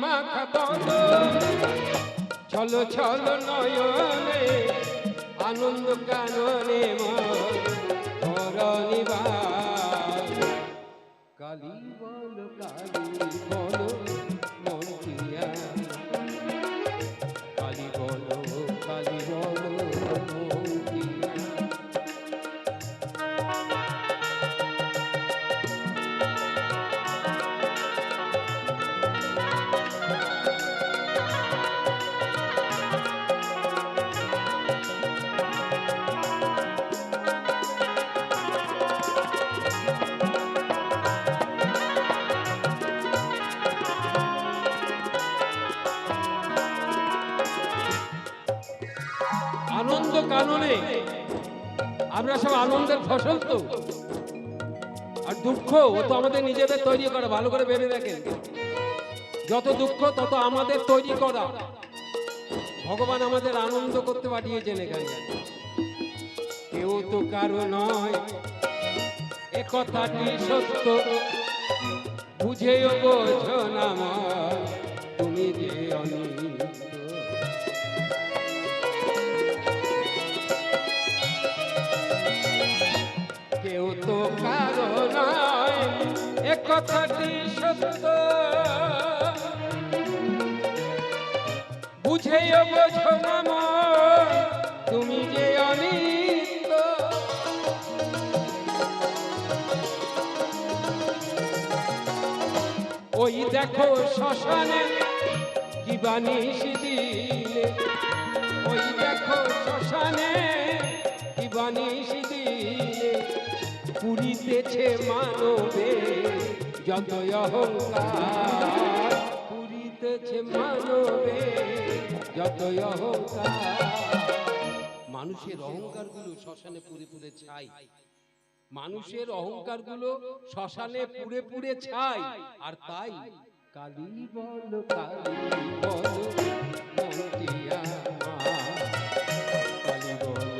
মাখা বদন ছলো ছলো নয়নে আনন্দ কাননে মরণিবার কালী বল মন দিয়া কালী বল মন দিয়া আনন্দ কাননে আমরা সব আনন্দের ফসল তো, আর দুঃখ ও তো আমাদের নিজেদের তৈরি করা। ভালো করে ভেবে দেখেন, যত দুঃখ তত আমাদের তৈরি করা। ভগবান আমাদের আনন্দ করতে পাঠিয়েছেন এখানে। কেউ তো কারো নয় এ কথাটি সত্য, বুঝেও বোঝো না তুমি যে অনিত্য। কেউ তো কারো নয় এ কথাটি সত্য, বুঝেও বোঝো না তুমি যে অনিত্য। ওই দেখো শ্মশানে কি বানিস দিলে, ওই দেখো শ্মশানে কি বানিস দিলে, পুরিতেছে মানবে যত অহংকার, পুরিতেছে মানবে যত অহংকার। মানুষের অহংকার গুলো শ্মশানে পুড়ে পুড়ে ছাই, মানুষের অহংকার গুলো শ্মশানে পুড়ে পুড়ে ছাই। আর তাই কালী বল মন দিয়া কালী বল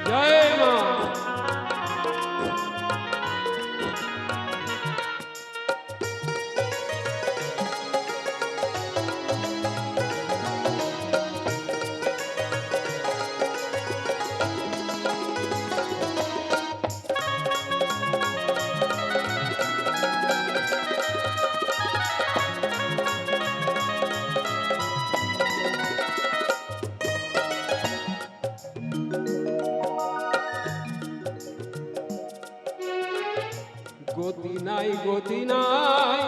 জয় মা। গতি নাই গতি নাই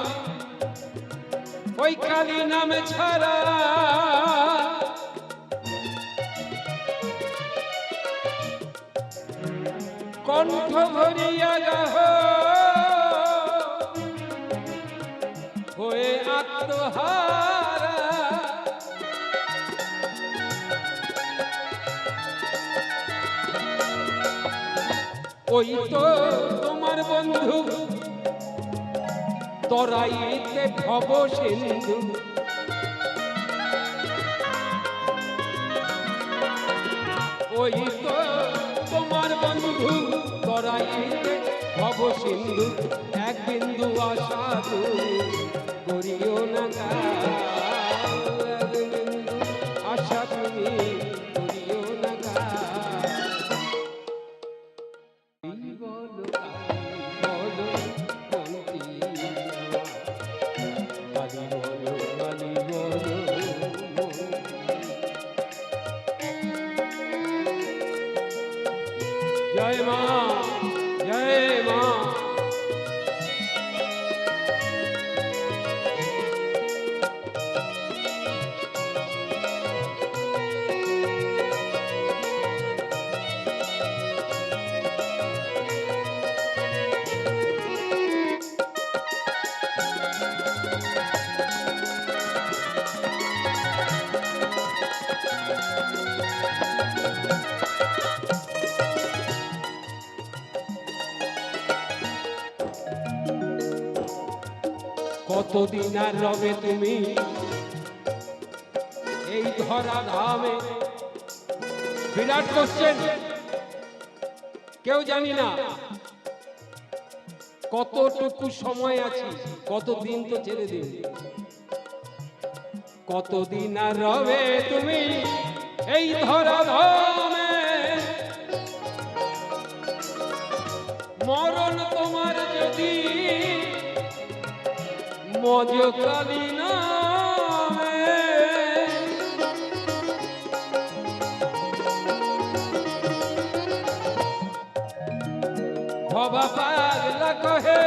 ওই কালী নাম ছাড়া, কণ্ঠ ভরিয়া গাহ হয়ে আত্মহারা। ওই তো তোমার বন্ধু তরাইতে ভব সিন্ধু, ওই তো তোমার বন্ধু তরাইতে ভব সিন্ধু। এক বিন্দু আশা তুমি করিও না গাও, এক বিন্দু আশা তুমি করিও না গাও। জয় মা জয় মা। কতদিন আর রবে তুমি এই ধরা ধামে? বিরাট কোশ্চেন। কেউ জানি না কতটুকু সময় আছে, কতদিন তো ছেড়ে দিন, কতদিন আর রবে তুমি এই ধরা ধামে, মরণ তোমার যদি মজকালি নামে, ভবা পাগলা কহে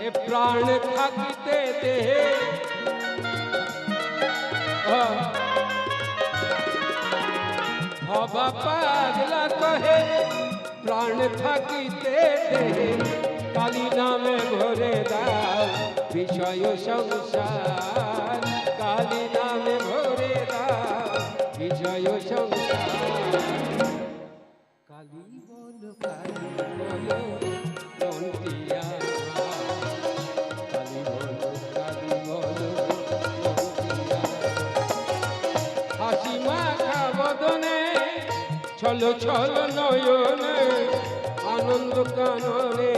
এ প্রাণ থাকিতে দেহে, ভবা পাগলা কহে প্রাণ থাকিতে দেহে, কালী নামে ভরে দাও বিষয় সংসার, কালী নামে ভরে দাও বিষয় সংসার। কালী বলো কালী বলো দন্তিয়া, কালী বলো দন্তিয়া, হাসি মাখা বদনে ছল ছল নয়নে আনন্দ কাননে